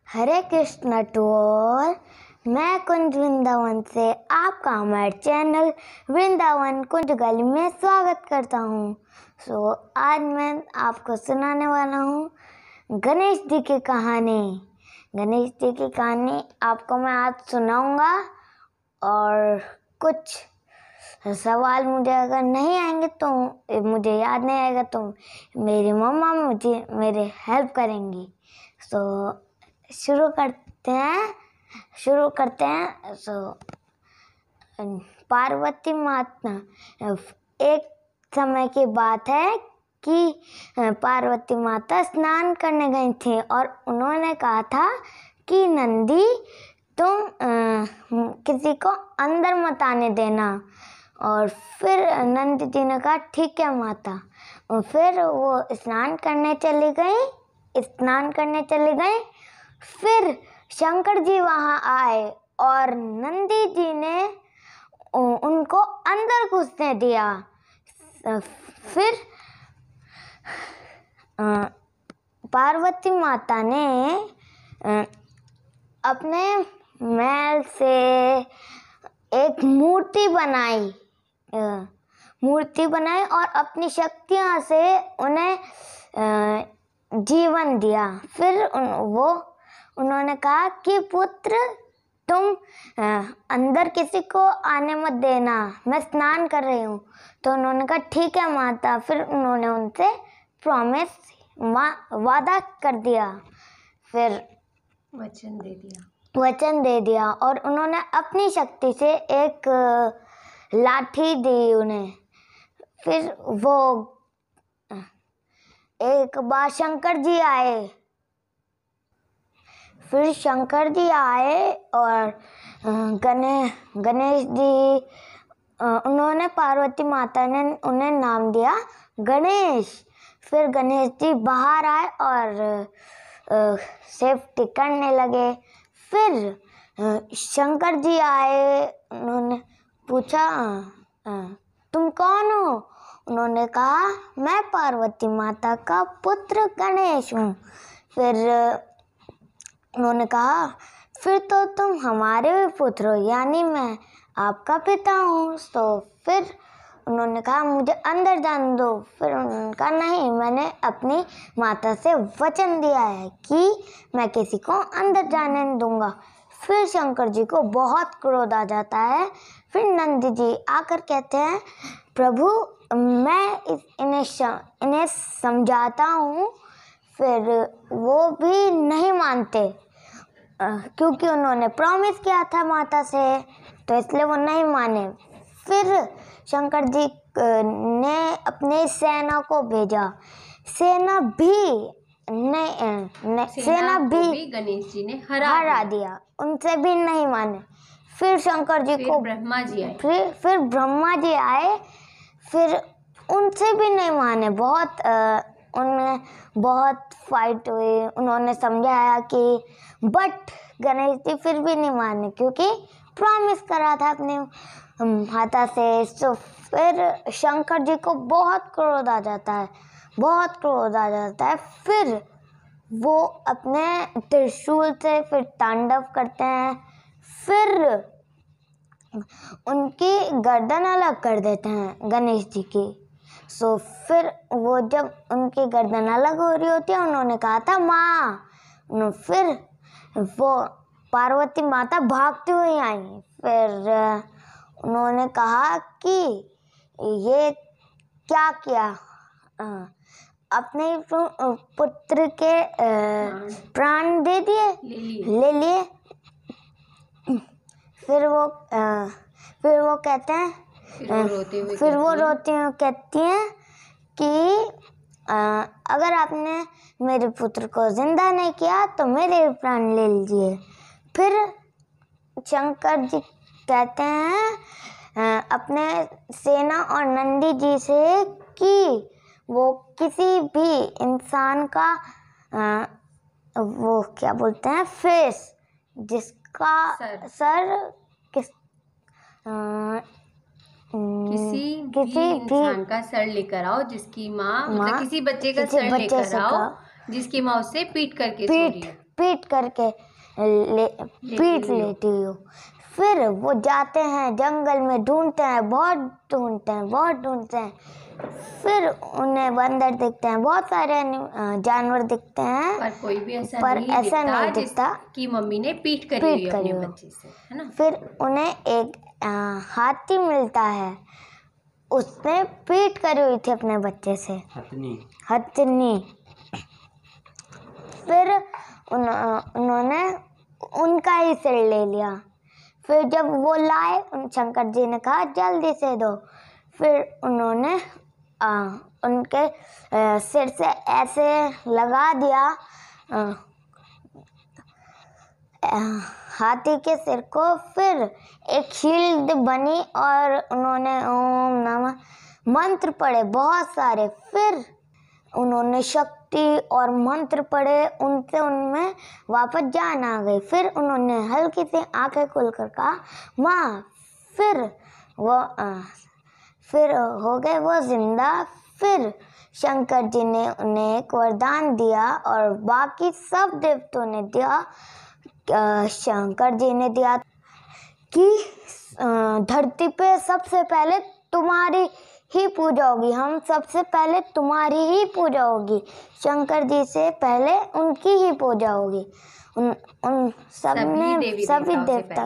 Hare Krishna to all. मैं कुंज वृंदावन से आपका हमारे चैनल वृंदावन कुंज गली में स्वागत करता हूँ। आज मैं आपको सुनाने वाला हूँ गणेश जी की कहानी। गणेश जी की कहानी आपको मैं आज सुनाऊंगा और कुछ सवाल मुझे अगर नहीं आएंगे तो मुझे याद नहीं आएगा तो मेरी मम्मा मुझे मेरे हेल्प करेंगी। शुरू करते हैं। पार्वती माता, एक समय की बात है कि पार्वती माता स्नान करने गई थी और उन्होंने कहा था कि नंदी तुम किसी को अंदर मत आने देना। और फिर नंदी जी ने कहा ठीक है माता। और फिर वो स्नान करने चली गई। फिर शंकर जी वहाँ आए और नंदी जी ने उनको अंदर घुसने दिया। फिर पार्वती माता ने अपने महल से एक मूर्ति बनाई और अपनी शक्तियों से उन्हें जीवन दिया। फिर उन्होंने कहा कि पुत्र तुम अंदर किसी को आने मत देना, मैं स्नान कर रही हूँ। तो उन्होंने कहा ठीक है माता। फिर उन्होंने उनसे वादा कर दिया, फिर वचन दे दिया और उन्होंने अपनी शक्ति से एक लाठी दी उन्हें। फिर वो एक बार शंकर जी आए और गणेश जी, उन्होंने पार्वती माता ने उन्हें नाम दिया गणेश। फिर गणेश जी बाहर आए और सेफ्टी करने लगे। फिर शंकर जी आए, उन्होंने पूछा तुम कौन हो? उन्होंने कहा मैं पार्वती माता का पुत्र गणेश हूँ। फिर उन्होंने कहा फिर तो तुम हमारे भी पुत्र हो, यानी मैं आपका पिता हूँ। तो फिर उन्होंने कहा मुझे अंदर जाने दो। फिर उन्होंने कहा नहीं, मैंने अपनी माता से वचन दिया है कि मैं किसी को अंदर जाने नहीं दूंगा। फिर शंकर जी को बहुत क्रोध आ जाता है। फिर नंदी जी आकर कहते हैं प्रभु मैं इन्हें समझाता हूँ। फिर वो भी नहीं मानते क्योंकि उन्होंने प्रॉमिस किया था माता से, तो इसलिए वो नहीं माने। फिर शंकर जी ने अपने सेना को भेजा। सेना भी गणेश जी ने हरा दिया, उनसे भी नहीं माने। फिर शंकर जी को ब्रह्मा जी आए। फिर ब्रह्मा जी आए, फिर उनसे भी नहीं माने। उनमें बहुत फाइट हुई, उन्होंने समझाया कि बट गणेश जी फिर भी नहीं माने क्योंकि प्रॉमिस करा था अपने माता से। तो फिर शंकर जी को बहुत क्रोध आ जाता है। फिर वो अपने त्रिशूल से फिर तांडव करते हैं। फिर उनकी गर्दन अलग कर देते हैं गणेश जी की। फिर वो जब उनकी गर्दन अलग हो रही होती है, उन्होंने कहा था माँ। फिर वो पार्वती माता भागती हुई आई। फिर उन्होंने कहा कि ये क्या किया, अपने पुत्र के प्राण दे दिए, ले लिए। फिर वो कहते हैं, फिर वो रोती हुई कहती हैं कि अगर आपने मेरे पुत्र को जिंदा नहीं किया तो मेरे प्राण ले लीजिए। फिर शंकर जी कहते हैं अपने सेना और नंदी जी से कि वो किसी भी इंसान का वो क्या बोलते हैं फेस, जिसका सर किसी भी इंसान का सर लेकर आओ जिसकी माँ, मतलब किसी बच्चे का सर लेकर आओ जिसकी माँ उससे पीट करके सो रही है। पीट करके पीट लेती हूँ। फिर वो जाते हैं जंगल में, ढूंढते हैं, बहुत ढूंढते हैं। फिर उन्हें बंदर दिखते हैं, बहुत सारे जानवर दिखते हैं, पर कोई भी ऐसा नहीं दिखता कि मम्मी ने पीट करी हुई अपने बच्चे से, है ना। फिर उन्हें एक हाथी मिलता है, उसने पीट करी हुई थी अपने बच्चे से, हथनी। फिर उन्होंने उनका ही सिर ले लिया। फिर जब वो लाए, शंकर जी ने कहा जल्दी से दो। फिर उन्होंने उनके सिर से ऐसे लगा दिया हाथी के सिर को। फिर एक शील्ड बनी और उन्होंने ओम नमः मंत्र पढ़े बहुत सारे। फिर उन्होंने शक्ति और मंत्र पढ़े, उनसे उनमें वापस जान आ गई। फिर उन्होंने हल्की सी आंखें खोलकर कहा माँ। फिर हो गए वो जिंदा। फिर शंकर जी ने उन्हें एक वरदान दिया और बाकी सब देवताओं ने दिया। शंकर जी ने दिया कि धरती पे सबसे पहले तुम्हारी ही पूजा होगी, हम सबसे पहले तुम्हारी ही पूजा होगी, शंकर जी से पहले उनकी ही पूजा होगी। उन सभी देवता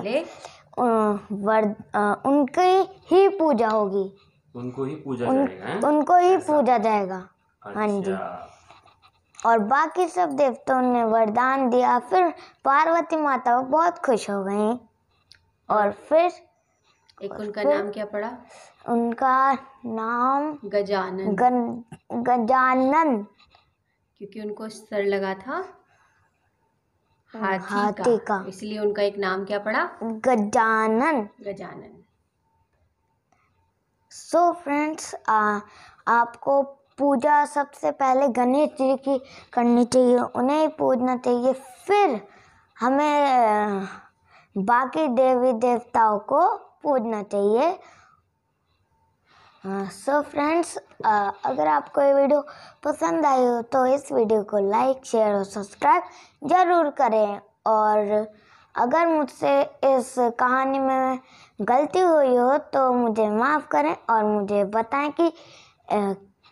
उनकी ही पूजा होगी, उनको ही पूजा जाएगा। उनको ही पूजा जाएगा। हाँ जी। और बाकी सब देवताओं ने वरदान दिया। फिर पार्वती माता बहुत खुश हो गई। और फिर उनका नाम क्या पड़ा? उनका नाम गजानन। गजानन, क्योंकि उनको सर लगा था हाथी का, इसलिए उनका एक नाम क्या पड़ा? गजानन। सो फ्रेंड्स, आपको पूजा सबसे पहले गणेश जी की करनी चाहिए, उन्हें ही पूजना चाहिए। फिर हमें बाकी देवी देवताओं को पूजना चाहिए। सो फ्रेंड्स, अगर आपको ये वीडियो पसंद आई हो तो इस वीडियो को लाइक, शेयर और सब्सक्राइब ज़रूर करें। और अगर मुझसे इस कहानी में गलती हुई हो तो मुझे माफ़ करें और मुझे बताएं कि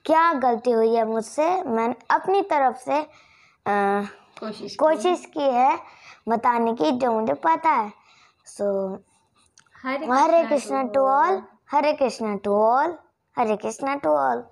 क्या गलती हुई है मुझसे। मैंने अपनी तरफ से कोशिश की है बताने की, जो मुझे पता है। So Hare Krishna to all, Hare Krishna to all, Hare Krishna to all.